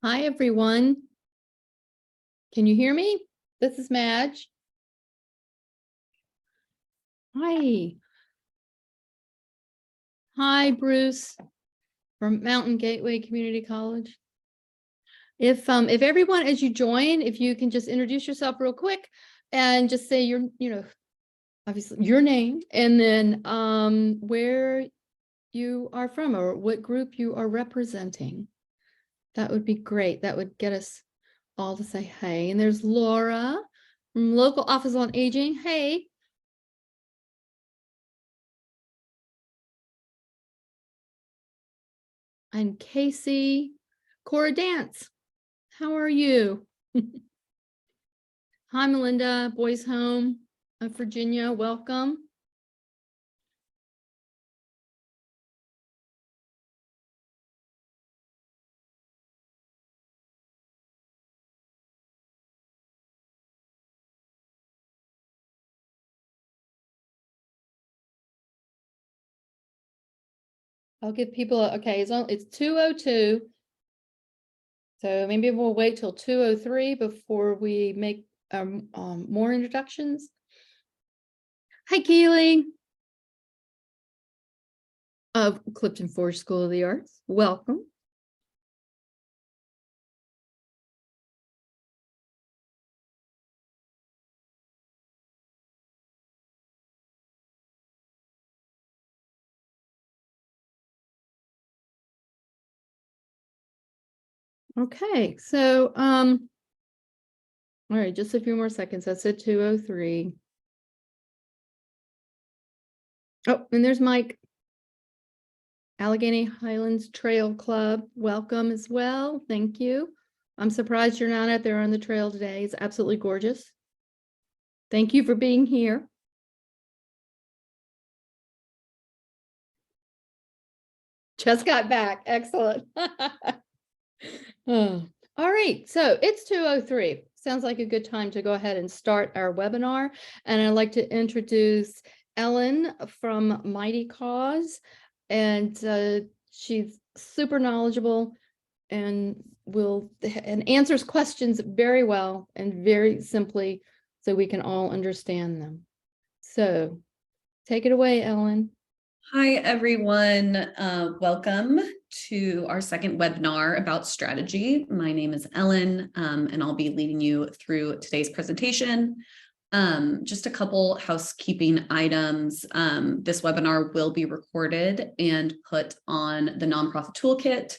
Hi, everyone. Can you hear me? This is Madge. Hi. Hi, Bruce from Mountain Gateway Community College. If everyone, as you join, if you can just introduce yourself real quick and just say your, obviously your name and then where you are from or what group you are representing. That would be great. That would get us all to say hey. And there's Laura from Local Office on Aging. Hey. I'm Casey. Cora Dance. How are you? Hi, Melinda. Boys Home of Virginia. Welcome. I'll give people okay. It's 2:02. So maybe we'll wait till 2:03 before we make more introductions. Hi, Keely of Clifton Forge School of the Arts. Welcome. Okay, so all right, just a few more seconds. That's at 2:03. Oh, and there's Mike. Allegheny Highlands Trail Club, welcome as well. Thank you. I'm surprised you're not out there on the trail today. It's absolutely gorgeous. Thank you for being here. Just got back. Excellent. Oh. All right, so it's 2:03. Sounds like a good time to go ahead and start our webinar. And I'd like to introduce Ellen from Mighty Cause. And she's super knowledgeable and answers questions very well and very simply so we can all understand them. So take it away, Ellen. Hi, everyone. Welcome to our second webinar about strategy. My name is Ellen, and I'll be leading you through today's presentation. Just a couple housekeeping items. This webinar will be recorded and put on the Nonprofit Toolkit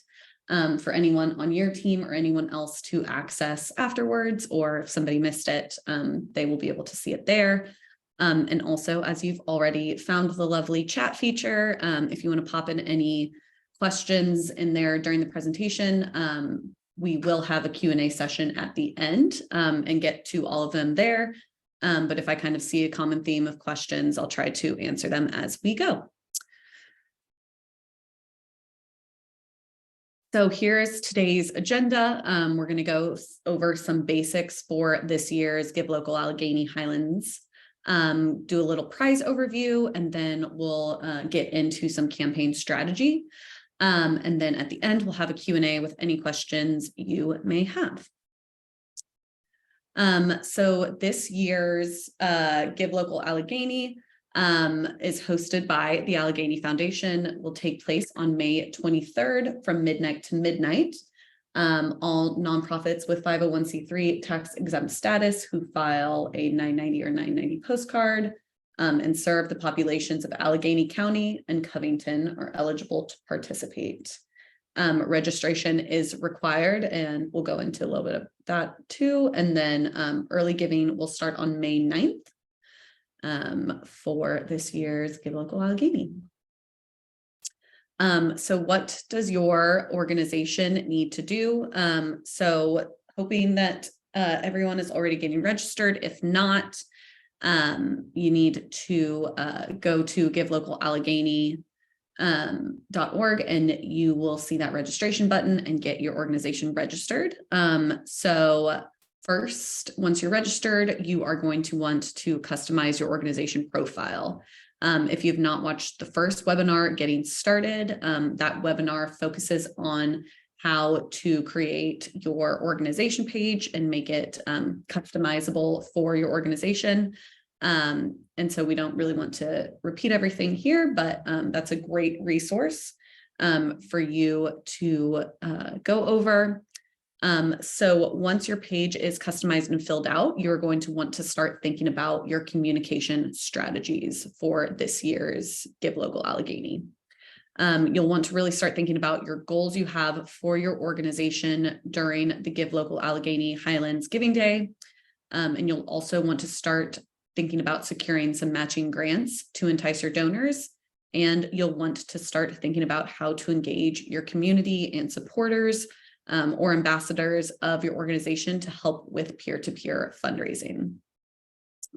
for anyone on your team or anyone else to access afterwards, or if somebody missed it, they will be able to see it there. And also, as you've already found the lovely chat feature, if you want to pop in any questions in there during the presentation, we will have a Q&A session at the end and get to all of them there. But if I kind of see a common theme of questions, I'll try to answer them as we go. So here's today's agenda. We're going to go over some basics for this year's Give Local Allegheny Highlands. Do a little prize overview, and then we'll get into some campaign strategy. And then at the end, we'll have a Q&A with any questions you may have. So this year's Give Local Allegheny is hosted by the Allegheny Foundation. It will take place on May 23rd from midnight to midnight. All nonprofits with 501c3 tax exempt status who file a 990 or 990 postcard and serve the populations of Allegheny County and Covington are eligible to participate. Registration is required, and we'll go into a little bit of that too. And then early giving will start on May 9th for this year's Give Local Allegheny. So what does your organization need to do? So hoping that everyone is already getting registered. If not, you need to go to givelocalallegheny.org and you will see that registration button and get your organization registered. So first, once you're registered, you are going to want to customize your organization profile. If you've not watched the first webinar, Getting Started, that webinar focuses on how to create your organization page and make it customizable for your organization. And so we don't really want to repeat everything here, but that's a great resource for you to go over. So once your page is customized and filled out, you're going to want to start thinking about your communication strategies for this year's Give Local Allegheny. You'll want to really start thinking about your goals you have for your organization during the Give Local Allegheny Highlands Giving Day. And you'll also want to start thinking about securing some matching grants to entice your donors. And you'll want to start thinking about how to engage your community and supporters or ambassadors of your organization to help with peer-to-peer fundraising.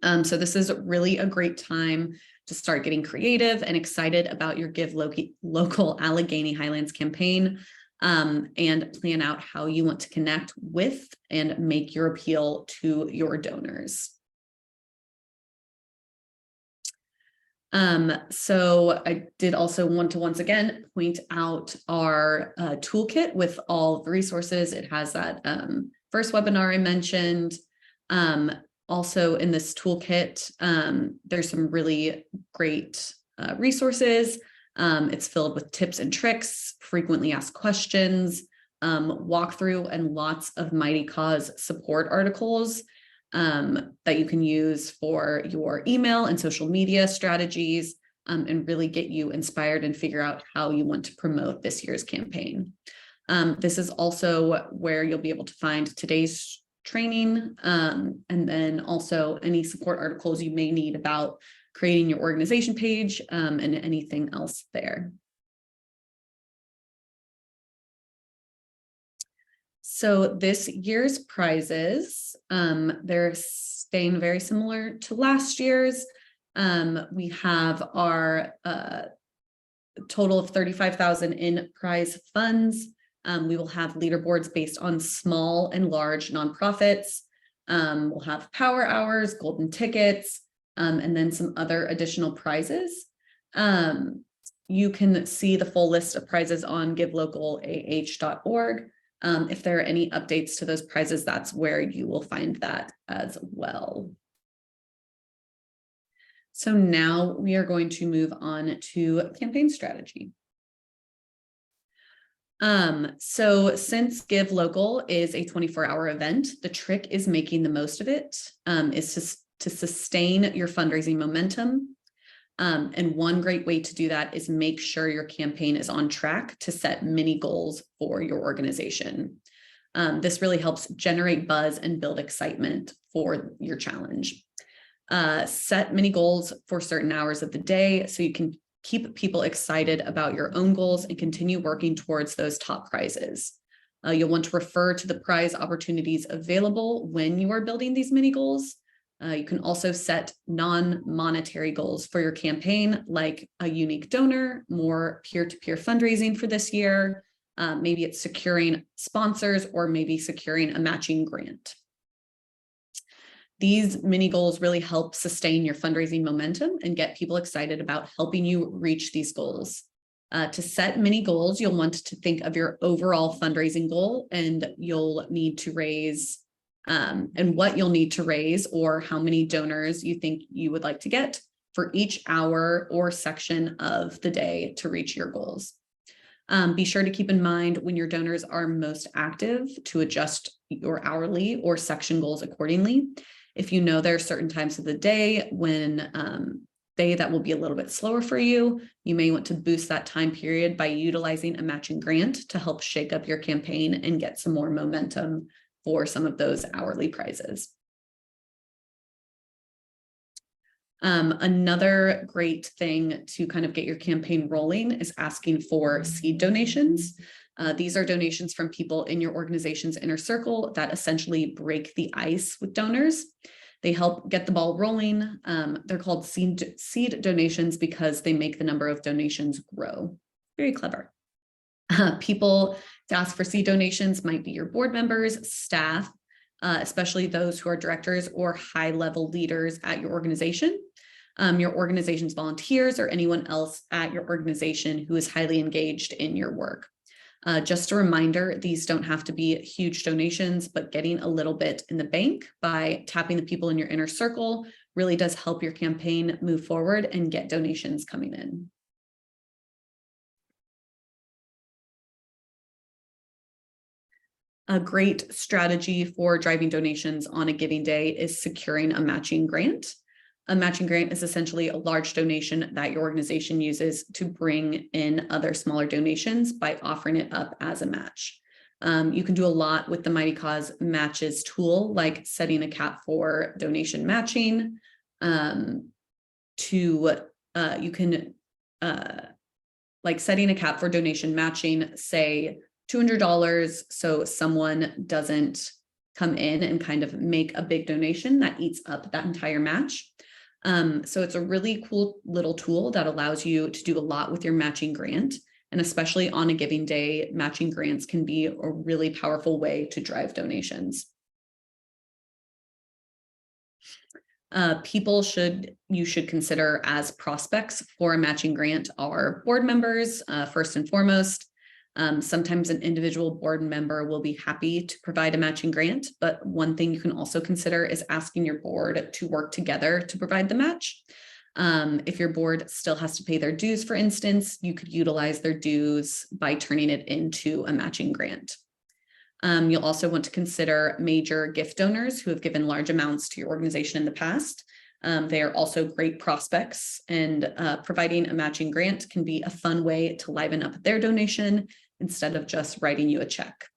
So this is really a great time to start getting creative and excited about your Give Local Allegheny Highlands campaign, and plan out how you want to connect with and make your appeal to your donors. So I did also want to once again point out our toolkit with all the resources. It has that first webinar I mentioned. Also in this toolkit, there's some really great resources. It's filled with tips and tricks, frequently asked questions, walkthrough, and lots of Mighty Cause support articles that you can use for your email and social media strategies, and really get you inspired and figure out how you want to promote this year's campaign. This is also where you'll be able to find today's training, and then also any support articles you may need about creating your organization page, and anything else there. So this year's prizes, they're staying very similar to last year's. We have our total of $35,000 in prize funds. We will have leaderboards based on small and large nonprofits. We'll have power hours, golden tickets, and then some other additional prizes. You can see the full list of prizes on givelocalah.org. If there are any updates to those prizes, that's where you will find that as well. So now we are going to move on to campaign strategy. So since Give Local is a 24-hour event, the trick is making the most of it, is to sustain your fundraising momentum. And one great way to do that is make sure your campaign is on track to set mini goals for your organization. This really helps generate buzz and build excitement for your challenge. Set mini goals for certain hours of the day so you can keep people excited about your own goals and continue working towards those top prizes. You'll want to refer to the prize opportunities available when you are building these mini goals. You can also set non-monetary goals for your campaign, like a unique donor, more peer-to-peer fundraising for this year. Maybe it's securing sponsors or maybe securing a matching grant. These mini goals really help sustain your fundraising momentum and get people excited about helping you reach these goals. To set mini goals, you'll want to think of your overall fundraising goal, and you'll need to raise and what you'll need to raise, or how many donors you think you would like to get for each hour or section of the day to reach your goals. Be sure to keep in mind when your donors are most active to adjust your hourly or section goals accordingly. If you know there are certain times of the day when that will be a little bit slower for you, you may want to boost that time period by utilizing a matching grant to help shake up your campaign and get some more momentum for some of those hourly prizes. Another great thing to kind of get your campaign rolling is asking for seed donations. These are donations from people in your organization's inner circle that essentially break the ice with donors. They help get the ball rolling. They're called seed donations because they make the number of donations grow. Very clever. People to ask for seed donations might be your board members, staff, especially those who are directors or high-level leaders at your organization, your organization's volunteers, or anyone else at your organization who is highly engaged in your work. Just a reminder, these don't have to be huge donations, but getting a little bit in the bank by tapping the people in your inner circle really does help your campaign move forward and get donations coming in. A great strategy for driving donations on a giving day is securing a matching grant. A matching grant is essentially a large donation that your organization uses to bring in other smaller donations by offering it up as a match. You can do a lot with the Mighty Cause Matches tool, like setting a cap for donation matching. Like setting a cap for donation matching, say $200, so someone doesn't come in and kind of make a big donation that eats up that entire match. So it's a really cool little tool that allows you to do a lot with your matching grant. And especially on a giving day, matching grants can be a really powerful way to drive donations. People you should consider as prospects for a matching grant are board members, first and foremost. Sometimes an individual board member will be happy to provide a matching grant, but one thing you can also consider is asking your board to work together to provide the match. If your board still has to pay their dues, for instance, you could utilize their dues by turning it into a matching grant. You'll also want to consider major gift donors who have given large amounts to your organization in the past. They are also great prospects, and providing a matching grant can be a fun way to liven up their donation instead of just writing you a check.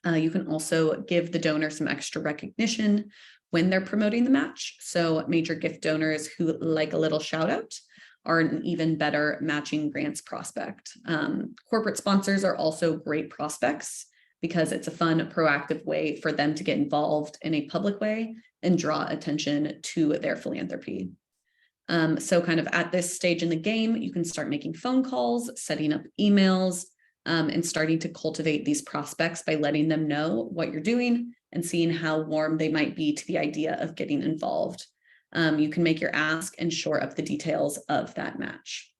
You can also give the donor some extra recognition when they're promoting the match. So major gift donors who like a little shout out are an even better matching grants prospect. Corporate sponsors are also great prospects because it's a fun, proactive way for them to get involved in a public way and draw attention to their philanthropy. So kind of at this stage in the game, you can start making phone calls, setting up emails, and starting to cultivate these prospects by letting them know what you're doing and seeing how warm they might be to the idea of getting involved. You can make your ask and shore up the details of that match.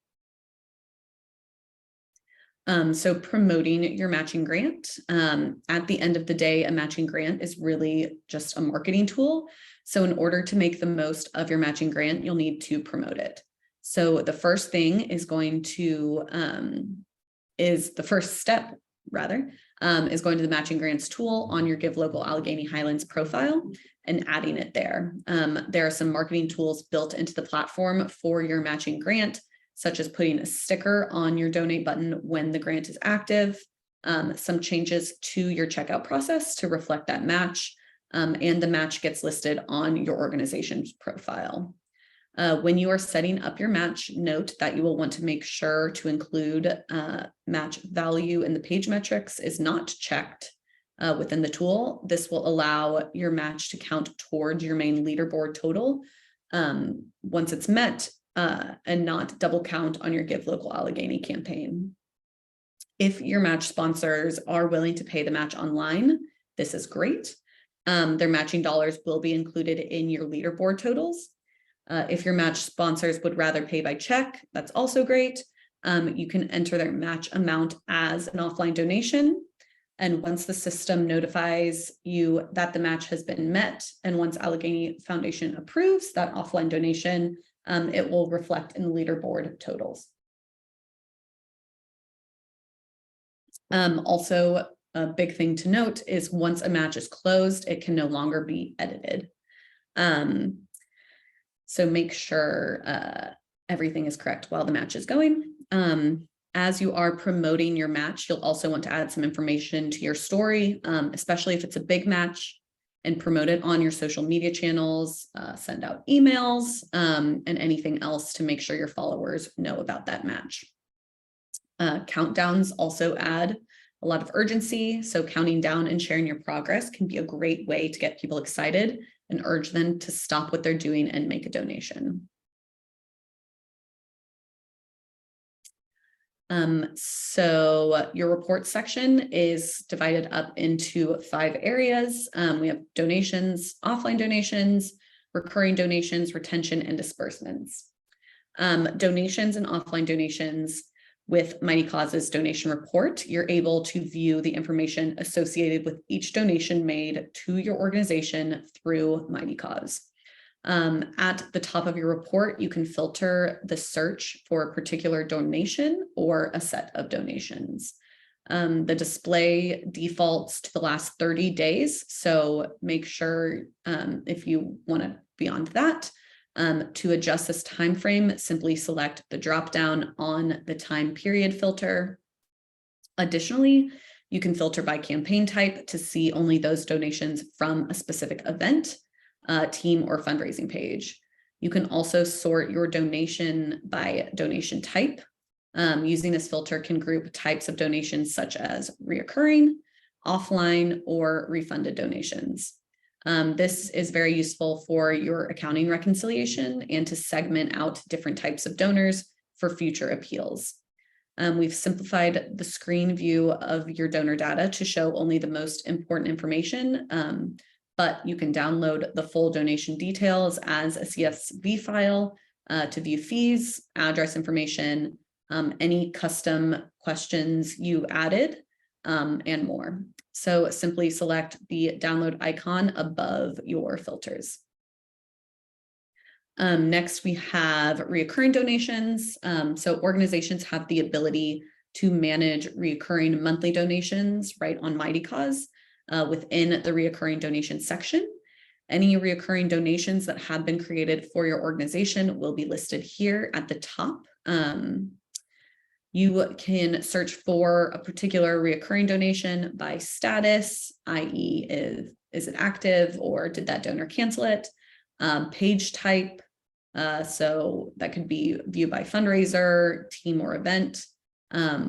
So promoting your matching grant. At the end of the day, a matching grant is really just a marketing tool. So in order to make the most of your matching grant, you'll need to promote it. So the first thing is going to, is the first step rather, is going to the matching grants tool on your Give Local Allegheny Highlands profile and adding it there. There are some marketing tools built into the platform for your matching grant, such as putting a sticker on your donate button when the grant is active, some changes to your checkout process to reflect that match, and the match gets listed on your organization's profile. When you are setting up your match, note that you will want to make sure to include match value in the page metrics is not checked within the tool. This will allow your match to count towards your main leaderboard total once it's met, and not double count on your Give Local Allegheny campaign. If your match sponsors are willing to pay the match online, this is great. Their matching dollars will be included in your leaderboard totals. If your match sponsors would rather pay by check, that's also great. You can enter their match amount as an offline donation. And once the system notifies you that the match has been met, and once Allegheny Foundation approves that offline donation, it will reflect in the leaderboard totals. Also, a big thing to note is once a match is closed, it can no longer be edited. So make sure everything is correct while the match is going. As you are promoting your match, you'll also want to add some information to your story, especially if it's a big match, and promote it on your social media channels, send out emails, and anything else to make sure your followers know about that match. Countdowns also add a lot of urgency. So counting down and sharing your progress can be a great way to get people excited and urge them to stop what they're doing and make a donation. So your report section is divided up into 5 areas. We have donations, offline donations, recurring donations, retention, and disbursements. Donations and offline donations With Mighty Cause's donation report, you're able to view the information associated with each donation made to your organization through Mighty Cause. At the top of your report, you can filter the search for a particular donation or a set of donations. The display defaults to the last 30 days, so make sure if you want to beyond that, to adjust this time frame, simply select the drop down on the time period filter. Additionally, you can filter by campaign type to see only those donations from a specific event, team, or fundraising page. You can also sort your donation by donation type. Using this filter can group types of donations such as reoccurring, offline, or refunded donations. This is very useful for your accounting reconciliation and to segment out different types of donors for future appeals. We've simplified the screen view of your donor data to show only the most important information, but you can download the full donation details as a CSV file to view fees, address information, any custom questions you added, and more. So simply select the download icon above your filters. Next, we have recurring donations. So organizations have the ability to manage recurring monthly donations right on Mighty Cause within the recurring donation section. Any recurring donations that have been created for your organization will be listed here at the top. You can search for a particular recurring donation by status, i.e. is it active or did that donor cancel it? Page type, so that could be view by fundraiser, team, or event,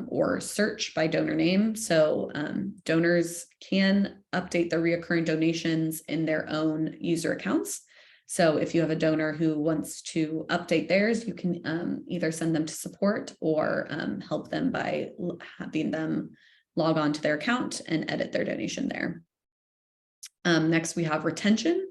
or search by donor name. So donors can update their recurring donations in their own user accounts. So if you have a donor who wants to update theirs, you can either send them to support or help them by having them log on to their account and edit their donation there. Next, we have retention.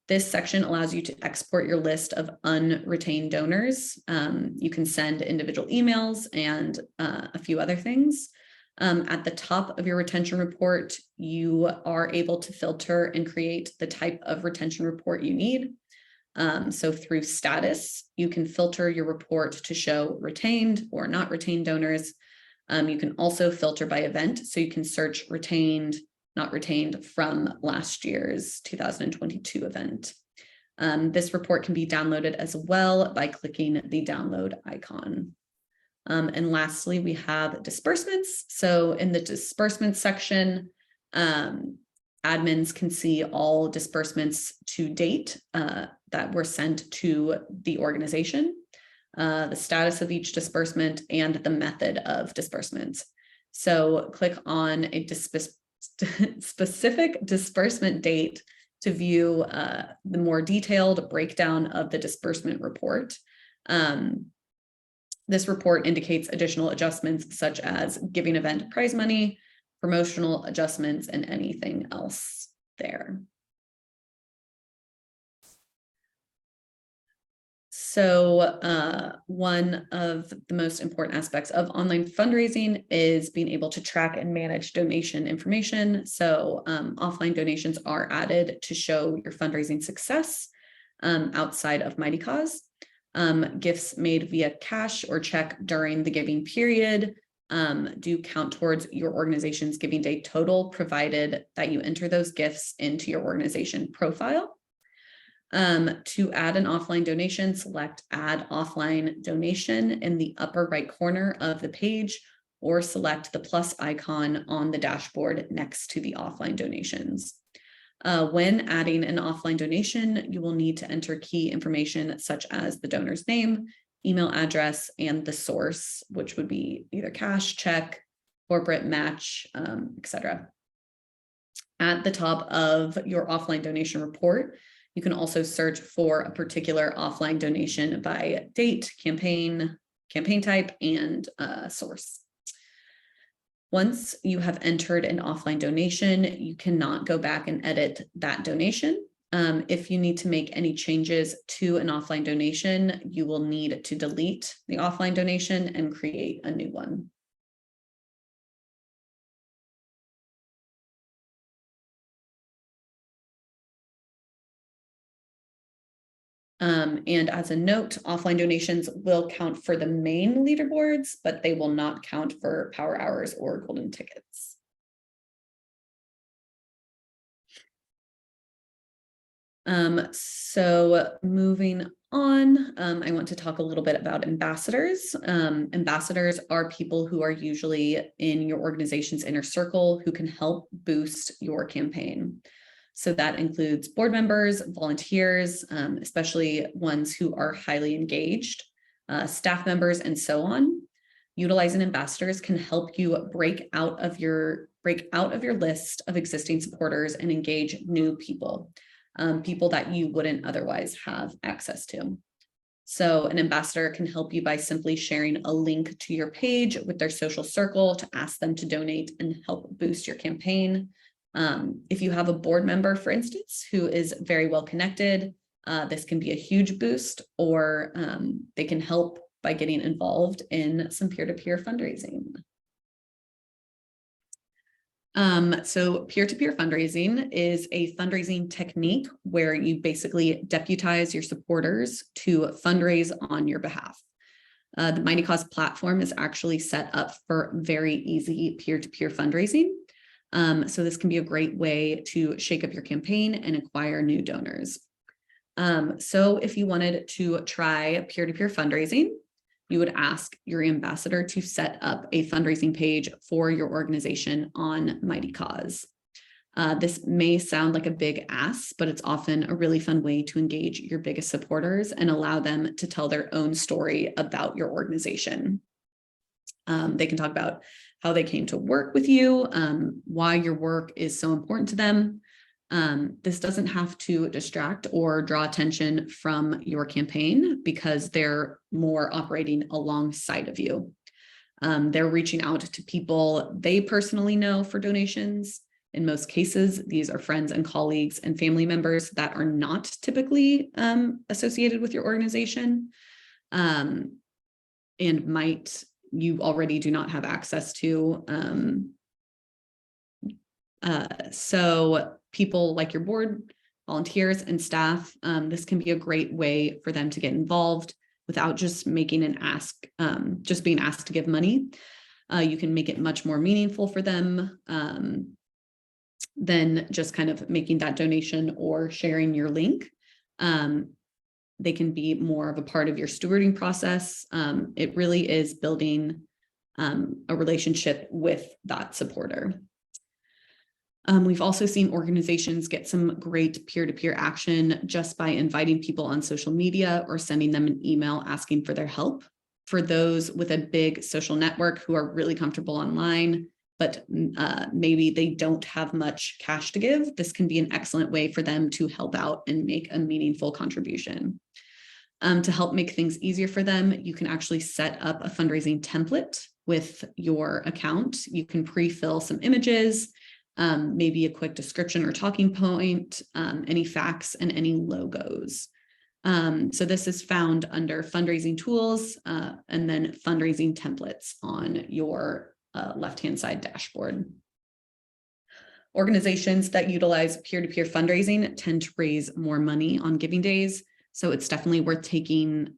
This section allows you to export your list of unretained donors. You can send individual emails and a few other things. At the top of your retention report, you are able to filter and create the type of retention report you need. So through status, you can filter your report to show retained or not retained donors. You can also filter by event, so you can search retained, not retained from last year's 2022 event. This report can be downloaded as well by clicking the download icon. And lastly, we have disbursements. So in the disbursements section, admins can see all disbursements to date that were sent to the organization, the status of each disbursement, and the method of disbursements. So click on a specific disbursement date to view the more detailed breakdown of the disbursement report. This report indicates additional adjustments such as giving event prize money, promotional adjustments, and anything else there. So one of the most important aspects of online fundraising is being able to track and manage donation information. So offline donations are added to show your fundraising success outside of Mighty Cause. Gifts made via cash or check during the giving period do count towards your organization's giving day total, provided that you enter those gifts into your organization profile. To add an offline donation, select Add Offline Donation in the upper right corner of the page, or select the plus icon on the dashboard next to the offline donations. When adding an offline donation, you will need to enter key information such as the donor's name, email address, and the source, which would be either cash, check, corporate match, etc. At the top of your offline donation report, you can also search for a particular offline donation by date, campaign type, and source. Once you have entered an offline donation, you cannot go back and edit that donation. If you need to make any changes to an offline donation, you will need to delete the offline donation and create a new one. And as a note, offline donations will count for the main leaderboards, but they will not count for power hours or golden tickets. So moving on, I want to talk a little bit about ambassadors. Ambassadors are people who are usually in your organization's inner circle who can help boost your campaign. So that includes board members, volunteers, especially ones who are highly engaged, staff members, and so on. Utilizing ambassadors can help you break out of your list of existing supporters and engage new people, people that you wouldn't otherwise have access to. So an ambassador can help you by simply sharing a link to your page with their social circle to ask them to donate and help boost your campaign. If you have a board member, for instance, who is very well connected, this can be a huge boost, or they can help by getting involved in some peer-to-peer fundraising. So peer-to-peer fundraising is a fundraising technique where you basically deputize your supporters to fundraise on your behalf. The Mighty Cause platform is actually set up for very easy peer-to-peer fundraising. So this can be a great way to shake up your campaign and acquire new donors. So if you wanted to try peer-to-peer fundraising, you would ask your ambassador to set up a fundraising page for your organization on Mighty Cause. This may sound like a big ask, but it's often a really fun way to engage your biggest supporters and allow them to tell their own story about your organization. They can talk about how they came to work with you, why your work is so important to them. This doesn't have to distract or draw attention from your campaign because they're more operating alongside of you. They're reaching out to people they personally know for donations. In most cases, these are friends and colleagues and family members that are not typically associated with your organization, and you already do not have access to. So people like your board, volunteers, and staff, this can be a great way for them to get involved without just making an ask, just being asked to give money. You can make it much more meaningful for them than just kind of making that donation or sharing your link. They can be more of a part of your stewarding process. It really is building a relationship with that supporter. We've also seen organizations get some great peer-to-peer action just by inviting people on social media or sending them an email asking for their help. For those with a big social network who are really comfortable online, but maybe they don't have much cash to give, this can be an excellent way for them to help out and make a meaningful contribution. To help make things easier for them, you can actually set up a fundraising template with your account. You can pre-fill some images, maybe a quick description or talking point, any facts, and any logos. So this is found under fundraising tools and then fundraising templates on your left-hand side dashboard. Organizations that utilize peer-to-peer fundraising tend to raise more money on giving days. So it's definitely worth taking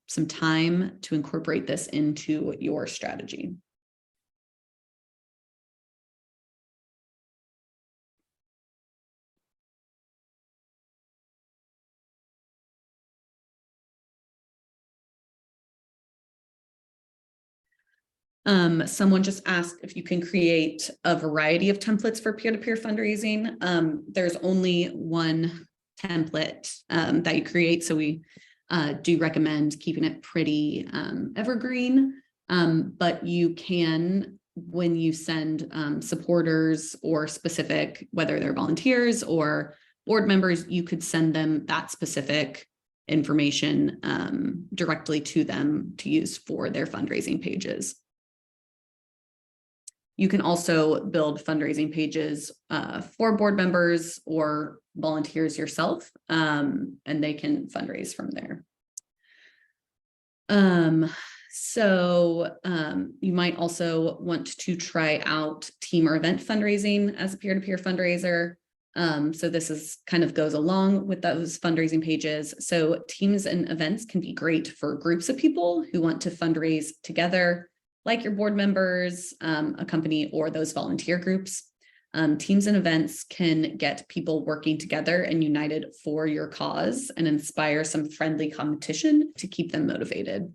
some time to incorporate this into your strategy. Someone just asked if you can create a variety of templates for peer-to-peer fundraising. There's only one template that you create, so we do recommend keeping it pretty evergreen, but you can, when you send supporters or specific, whether they're volunteers or board members, you could send them that specific information directly to them to use for their fundraising pages. You can also build fundraising pages for board members or volunteers yourself, and they can fundraise from there. You might also want to try out team or event fundraising as a peer-to-peer fundraiser. So this is kind of goes along with those fundraising pages. So teams and events can be great for groups of people who want to fundraise together, like your board members, a company, or those volunteer groups. Teams and events can get people working together and united for your cause and inspire some friendly competition to keep them motivated.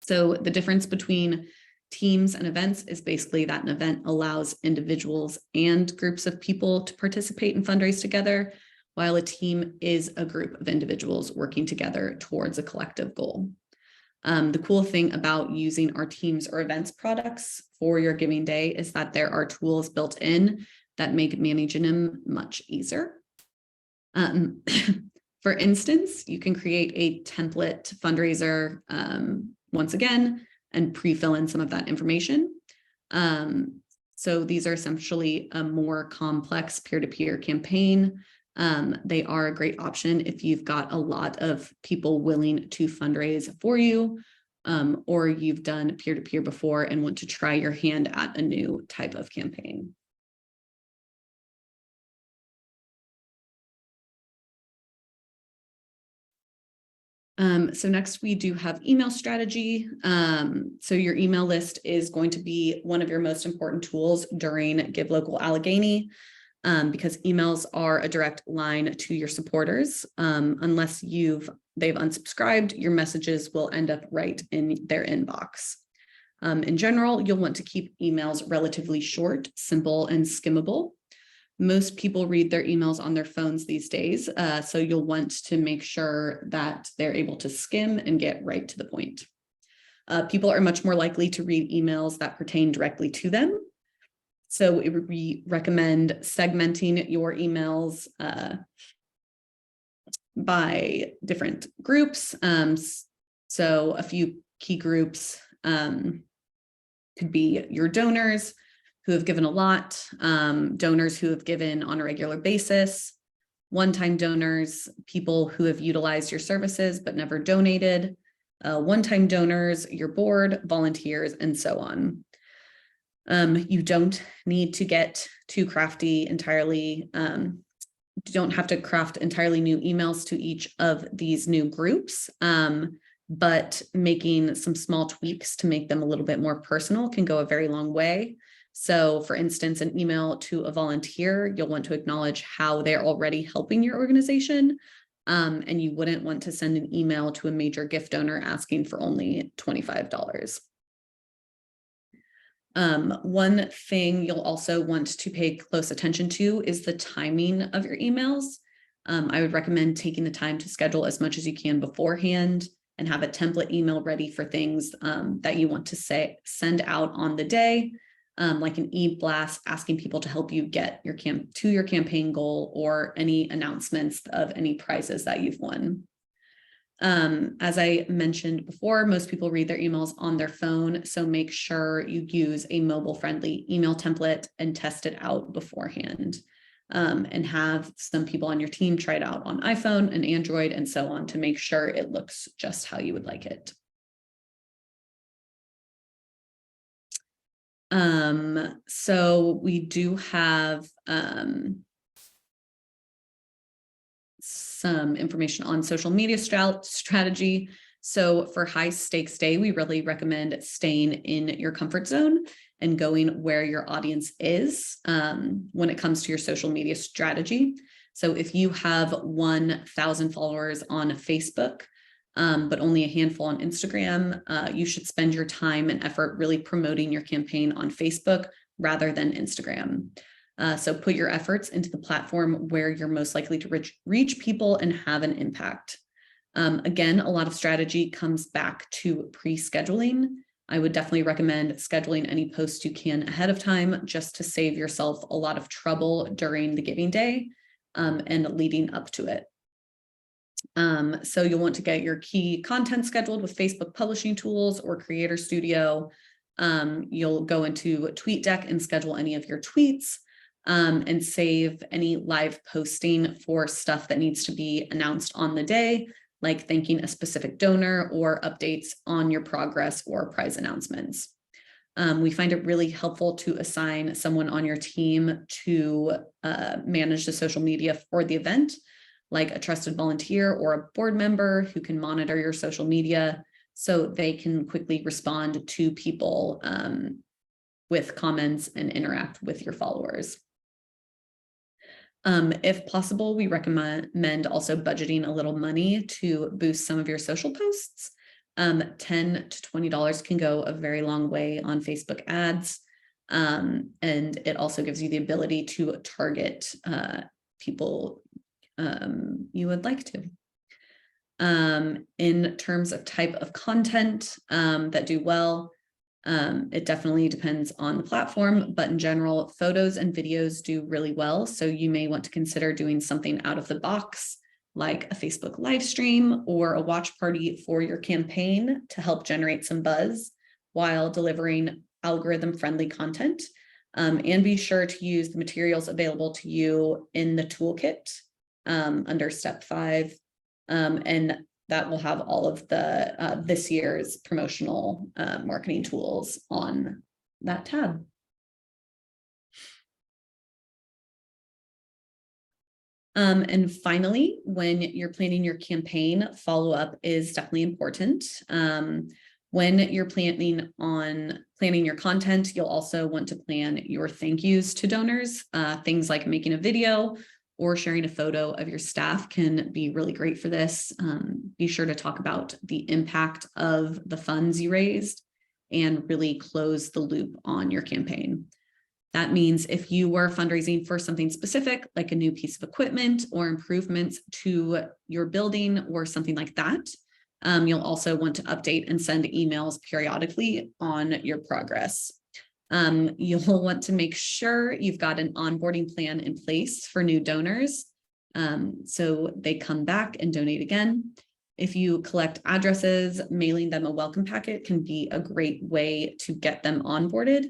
So the difference between teams and events is basically that an event allows individuals and groups of people to participate and fundraise together, while a team is a group of individuals working together towards a collective goal. The cool thing about using our teams or events products for your giving day is that there are tools built in that make managing them much easier. For instance, you can create a template fundraiser once again and pre-fill in some of that information. So these are essentially a more complex peer-to-peer campaign. They are a great option if you've got a lot of people willing to fundraise for you, or you've done peer-to-peer before and want to try your hand at a new type of campaign. So next we do have email strategy. So your email list is going to be one of your most important tools during Give Local Allegheny, because emails are a direct line to your supporters. Unless they've unsubscribed, your messages will end up right in their inbox. In general, you'll want to keep emails relatively short, simple, and skimmable. Most people read their emails on their phones these days, so you'll want to make sure that they're able to skim and get right to the point. People are much more likely to read emails that pertain directly to them. So we recommend segmenting your emails by different groups. So a few key groups could be your donors, who have given a lot, donors who have given on a regular basis, one-time donors, people who have utilized your services but never donated, one-time donors, your board, volunteers, and so on. You don't need to get too crafty entirely. You don't have to craft entirely new emails to each of these new groups, but making some small tweaks to make them a little bit more personal can go a very long way. So for instance, an email to a volunteer, you'll want to acknowledge how they're already helping your organization. And you wouldn't want to send an email to a major gift donor asking for only $25. One thing you'll also want to pay close attention to is the timing of your emails. I would recommend taking the time to schedule as much as you can beforehand and have a template email ready for things that you want to send out on the day. Like an e-blast asking people to help you get your campaign goal, or any announcements of any prizes that you've won. As I mentioned before, most people read their emails on their phone, so make sure you use a mobile-friendly email template and test it out beforehand, and have some people on your team try it out on iPhone and Android and so on to make sure it looks just how you would like it. So we do have some information on social media strategy. So for high stakes day, we really recommend staying in your comfort zone and going where your audience is when it comes to your social media strategy. So if you have 1,000 followers on Facebook, but only a handful on Instagram, you should spend your time and effort really promoting your campaign on Facebook rather than Instagram. So put your efforts into the platform where you're most likely to reach people and have an impact. Again, a lot of strategy comes back to pre-scheduling. I would definitely recommend scheduling any posts you can ahead of time, just to save yourself a lot of trouble during the giving day and leading up to it. So you'll want to get your key content scheduled with Facebook publishing tools or Creator Studio. You'll go into TweetDeck and schedule any of your tweets, and save any live posting for stuff that needs to be announced on the day, like thanking a specific donor or updates on your progress or prize announcements. We find it really helpful to assign someone on your team to manage the social media for the event, like a trusted volunteer or a board member who can monitor your social media so they can quickly respond to people with comments and interact with your followers. If possible, we recommend also budgeting a little money to boost some of your social posts. $10 to $20 can go a very long way on Facebook ads. And it also gives you the ability to target people you would like to. In terms of type of content that do well, it definitely depends on the platform, but in general, photos and videos do really well. So you may want to consider doing something out of the box, like a Facebook live stream or a watch party for your campaign to help generate some buzz while delivering algorithm-friendly content. And be sure to use the materials available to you in the toolkit under step 5. And that will have all of the this year's promotional marketing tools on that tab. And finally, when you're planning your campaign, follow-up is definitely important. When you're planning your content, you'll also want to plan your thank yous to donors. Things like making a video or sharing a photo of your staff can be really great for this. Be sure to talk about the impact of the funds you raised and really close the loop on your campaign. That means if you were fundraising for something specific, like a new piece of equipment or improvements to your building or something like that, you'll also want to update and send emails periodically on your progress. You'll want to make sure you've got an onboarding plan in place for new donors, so they come back and donate again. If you collect addresses, mailing them a welcome packet can be a great way to get them onboarded.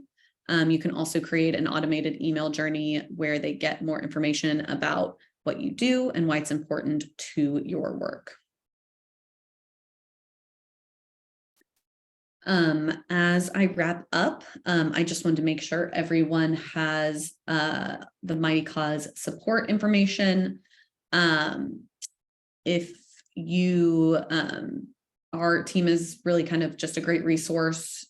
You can also create an automated email journey where they get more information about what you do and why it's important to your work. As I wrap up, I just wanted to make sure everyone has the Mighty Cause support information. If you, our team is really kind of just a great resource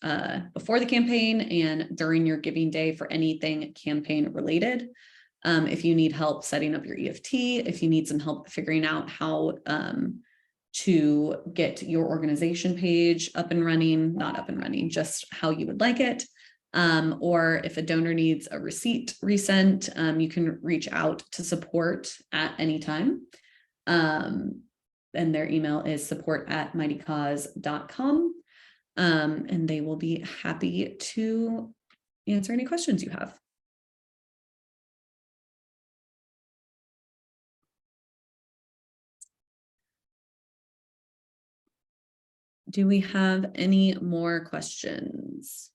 before the campaign and during your giving day for anything campaign related. If you need help setting up your EFT, if you need some help figuring out how to get your organization page up and running, not up and running, just how you would like it. Or if a donor needs a receipt resent, you can reach out to support at any time. And their email is support@mightycause.com. And they will be happy to answer any questions you have. Do we have any more questions?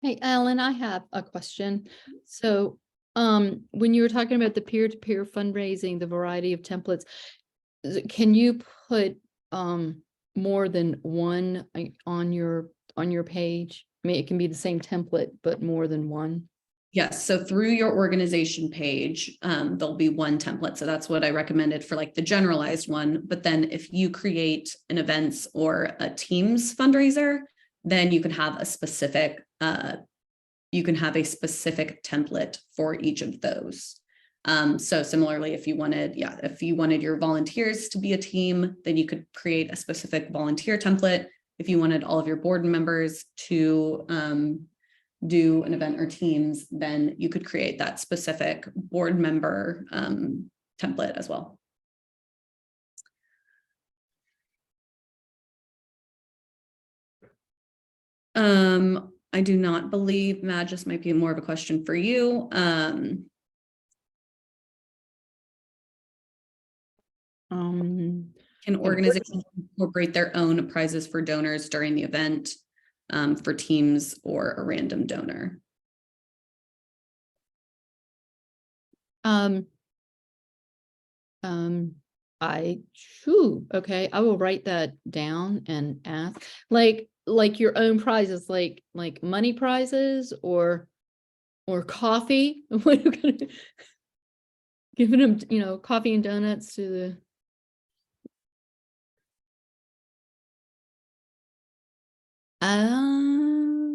Hey, Ellen, I have a question. So, when you were talking about the peer-to-peer fundraising, the variety of templates, can you put more than one on your page? I mean, it can be the same template, but more than one. Yes, so through your organization page, there'll be one template. So that's what I recommended for like the generalized one. But then if you create an events or a Teams fundraiser, then you can have a specific template for each of those. So similarly, if you wanted your volunteers to be a team, then you could create a specific volunteer template. If you wanted all of your board members to do an event or teams, then you could create that specific board member template as well. I do not believe, Madge, this might be more of a question for you. Can organizations incorporate their own prizes for donors during the event, for teams or a random donor? Okay, I will write that down and ask, like your own prizes, like money prizes or coffee. What are you gonna giving them, coffee and donuts to the.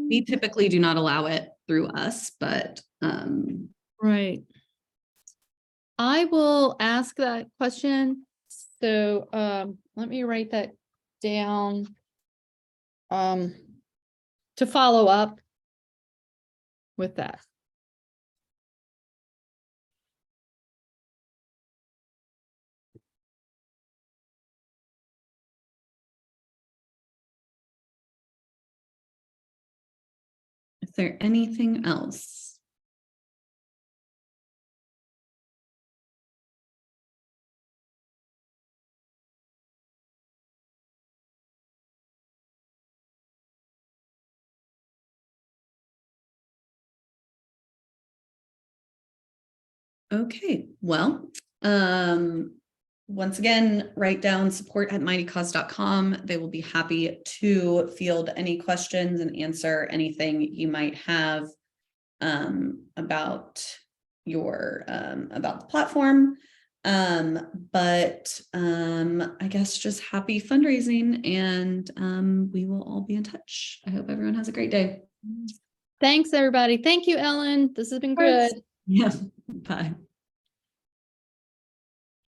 We typically do not allow it through us, but Right. I will ask that question. So, let me write that down. To follow up with that. is there anything else? Okay, well, once again, write down support@mightycause.com. They will be happy to field any questions and answer anything you might have about about the platform. But I guess just happy fundraising, and we will all be in touch. I hope everyone has a great day. Thanks, everybody. Thank you, Ellen. This has been good. Yeah, bye.